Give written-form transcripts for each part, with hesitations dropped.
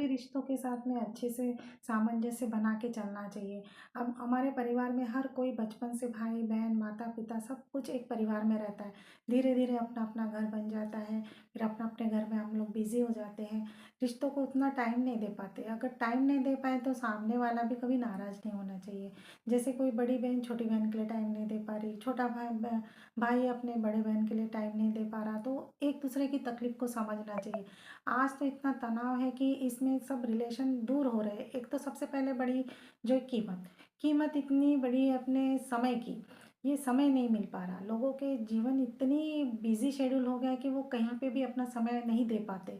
सभी रिश्तों के साथ में अच्छे से सामंजस्य बना के चलना चाहिए। अब हमारे परिवार में हर कोई बचपन से भाई बहन माता पिता सब कुछ एक परिवार में रहता है। धीरे धीरे अपना अपना घर बन जाता है, फिर अपना अपने घर में हम लोग बिजी हो जाते हैं, रिश्तों को उतना टाइम नहीं दे पाते। अगर टाइम नहीं दे पाए तो सामने वाला भी कभी नाराज़ नहीं होना चाहिए। जैसे कोई बड़ी बहन छोटी बहन के लिए टाइम नहीं दे पा रही, छोटा भाई अपने बड़े बहन के लिए टाइम नहीं दे पा रहा, तो एक दूसरे की तकलीफ को समझना चाहिए। आज तो इतना तनाव है कि इसमें सब रिलेशन दूर हो रहे हैं। एक तो सबसे पहले बड़ी जो कीमत कीमत इतनी बड़ी है अपने समय की, ये समय नहीं मिल पा रहा। लोगों के जीवन इतनी बिजी शेड्यूल हो गया है कि वो कहीं पे भी अपना समय नहीं दे पाते।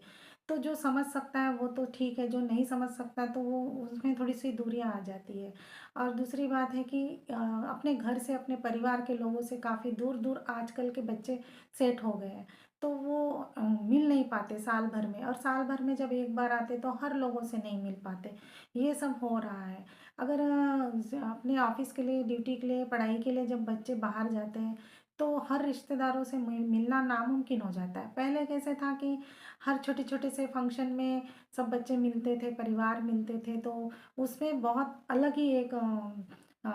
तो जो समझ सकता है वो तो ठीक है, जो नहीं समझ सकता तो वो उसमें थोड़ी सी दूरियां आ जाती है। और दूसरी बात है कि अपने घर से अपने परिवार के लोगों से काफ़ी दूर दूर आजकल के बच्चे सेट हो गए हैं। तो वो मिल नहीं पाते साल भर में, और साल भर में जब एक बार आते तो हर लोगों से नहीं मिल पाते। ये सब हो रहा है। अगर अपने ऑफिस के लिए ड्यूटी के लिए पढ़ाई के लिए जब बच्चे बाहर जाते हैं तो हर रिश्तेदारों से मिलना नामुमकिन हो जाता है। पहले कैसे था कि हर छोटे छोटे से फंक्शन में सब बच्चे मिलते थे, परिवार मिलते थे, तो उसमें बहुत अलग ही एक अ,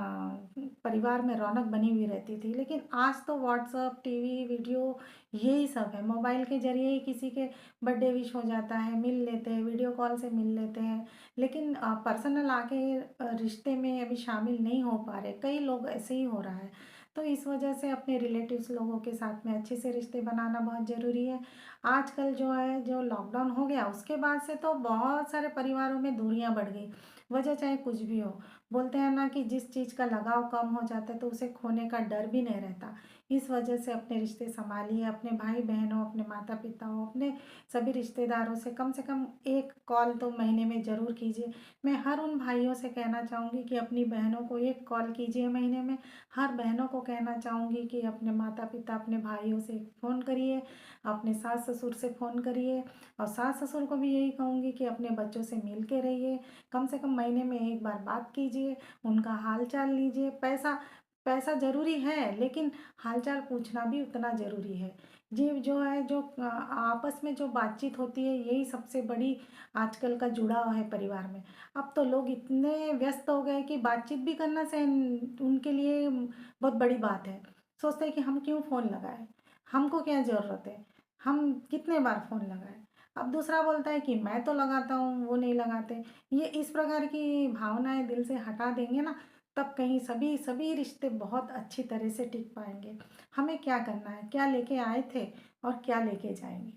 परिवार में रौनक बनी हुई रहती थी। लेकिन आज तो व्हाट्सअप टीवी वीडियो यही सब है। मोबाइल के ज़रिए ही किसी के बर्थडे विश हो जाता है, मिल लेते हैं, वीडियो कॉल से मिल लेते हैं। लेकिन पर्सनल आके रिश्ते में अभी शामिल नहीं हो पा रहे, कई लोग ऐसे ही हो रहा है। तो इस वजह से अपने रिलेटिव्स लोगों के साथ में अच्छे से रिश्ते बनाना बहुत ज़रूरी है। आजकल जो है, जो लॉकडाउन हो गया उसके बाद से तो बहुत सारे परिवारों में दूरियां बढ़ गई। वजह चाहे कुछ भी हो, बोलते हैं ना कि जिस चीज़ का लगाव कम हो जाता है तो उसे खोने का डर भी नहीं रहता। इस वजह से अपने रिश्ते संभालिए, अपने भाई बहन हो, अपने माता पिता हो, अपने सभी रिश्तेदारों से कम एक कॉल तो महीने में ज़रूर कीजिए। मैं हर उन भाइयों से कहना चाहूँगी कि अपनी बहनों को एक कॉल कीजिए महीने में। हर बहनों को कहना चाहूँगी कि अपने माता पिता अपने भाइयों से फ़ोन करिए, अपने सास ससुर से फ़ोन करिए। और सास ससुर को भी यही कहूँगी कि अपने बच्चों से मिल के रहिए, कम से कम महीने में एक बार बात कीजिए, उनका हाल चाल लीजिए। पैसा पैसा ज़रूरी है, लेकिन हाल चाल पूछना भी उतना ज़रूरी है। ये जो है, जो आपस में जो बातचीत होती है, यही सबसे बड़ी आजकल का जुड़ाव है परिवार में। अब तो लोग इतने व्यस्त हो गए कि बातचीत भी करना से उनके लिए बहुत बड़ी बात है। सोचते हैं कि हम क्यों फ़ोन लगाएं, हमको क्या ज़रूरत है, हम कितने बार फ़ोन लगाएं। अब दूसरा बोलता है कि मैं तो लगाता हूँ, वो नहीं लगाते। ये इस प्रकार की भावनाएं दिल से हटा देंगे ना, तब कहीं सभी सभी रिश्ते बहुत अच्छी तरह से टिक पाएंगे। हमें क्या करना है, क्या लेके आए थे और क्या लेके जाएंगे,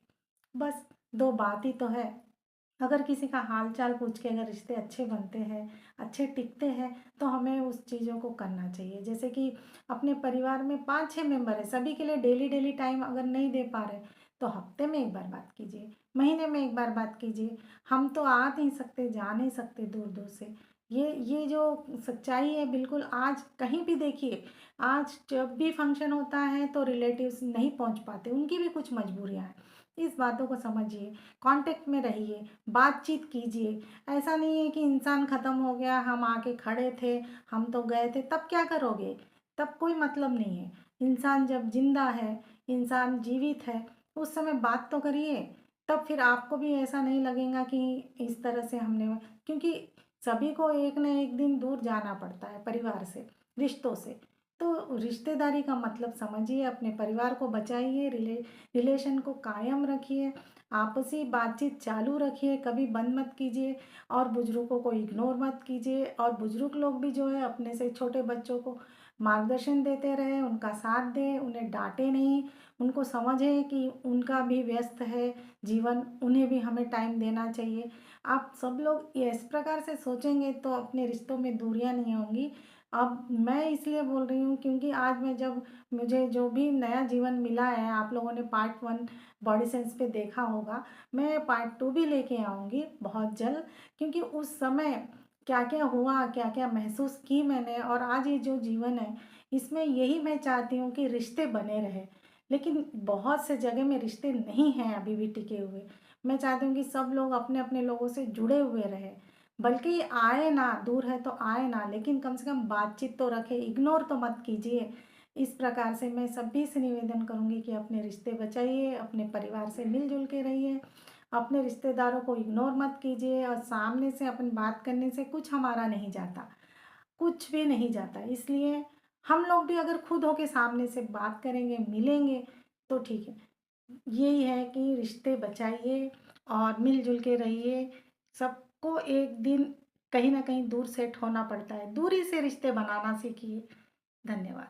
बस दो बात ही तो है। अगर किसी का हाल चाल पूछ के अगर रिश्ते अच्छे बनते हैं, अच्छे टिकते हैं, तो हमें उस चीज़ों को करना चाहिए। जैसे कि अपने परिवार में 5-6 मेंबर है, सभी के लिए डेली डेली टाइम अगर नहीं दे पा रहे तो हफ्ते में एक बार बात कीजिए, महीने में एक बार बात कीजिए। हम तो आ नहीं सकते, जा नहीं सकते दूर दूर से। ये जो सच्चाई है, बिल्कुल आज कहीं भी देखिए, आज जब भी फंक्शन होता है तो रिलेटिव्स नहीं पहुंच पाते, उनकी भी कुछ मजबूरियां हैं। इस बातों को समझिए, कांटेक्ट में रहिए, बातचीत कीजिए। ऐसा नहीं है कि इंसान ख़त्म हो गया, हम आके खड़े थे, हम तो गए थे, तब क्या करोगे? तब कोई मतलब नहीं है। इंसान जब जिंदा है, इंसान जीवित है, उस समय बात तो करिए। तब फिर आपको भी ऐसा नहीं लगेगा कि इस तरह से हमने, क्योंकि सभी को एक न एक दिन दूर जाना पड़ता है परिवार से, रिश्तों से। तो रिश्तेदारी का मतलब समझिए, अपने परिवार को बचाइए, रिलेशन को कायम रखिए, आपसी बातचीत चालू रखिए, कभी बंद मत कीजिए। और बुजुर्गों को इग्नोर मत कीजिए। और बुजुर्ग लोग भी जो है अपने से छोटे बच्चों को मार्गदर्शन देते रहे, उनका साथ दें, उन्हें डांटे नहीं। उनको समझे कि उनका भी व्यस्त है जीवन, उन्हें भी हमें टाइम देना चाहिए। आप सब लोग ये इस प्रकार से सोचेंगे तो अपने रिश्तों में दूरियां नहीं होंगी। अब मैं इसलिए बोल रही हूँ क्योंकि आज मैं जब, मुझे जो भी नया जीवन मिला है, आप लोगों ने पार्ट 1 बॉडी सेंस पे देखा होगा, मैं पार्ट 2 भी लेके आऊँगी बहुत जल्द। क्योंकि उस समय क्या क्या हुआ, क्या क्या महसूस की मैंने, और आज ये जो जीवन है, इसमें यही मैं चाहती हूँ कि रिश्ते बने रहे। लेकिन बहुत से जगह में रिश्ते नहीं हैं अभी भी टिके हुए। मैं चाहती हूँ कि सब लोग अपने अपने लोगों से जुड़े हुए रहे, बल्कि आए ना, दूर है तो आए ना, लेकिन कम से कम बातचीत तो रखे, इग्नोर तो मत कीजिए। इस प्रकार से मैं सभी से निवेदन करूंगी कि अपने रिश्ते बचाइए, अपने परिवार से मिलजुल के रहिए, अपने रिश्तेदारों को इग्नोर मत कीजिए और सामने से अपन बात करने से कुछ हमारा नहीं जाता, कुछ भी नहीं जाता। इसलिए हम लोग भी अगर खुद होके सामने से बात करेंगे, मिलेंगे तो ठीक है। यही है कि रिश्ते बचाइए और मिल-जुल के रहिए। सबको एक दिन कहीं न कहीं दूर सेट होना पड़ता है। दूरी से रिश्ते बनाना सीखिए। धन्यवाद।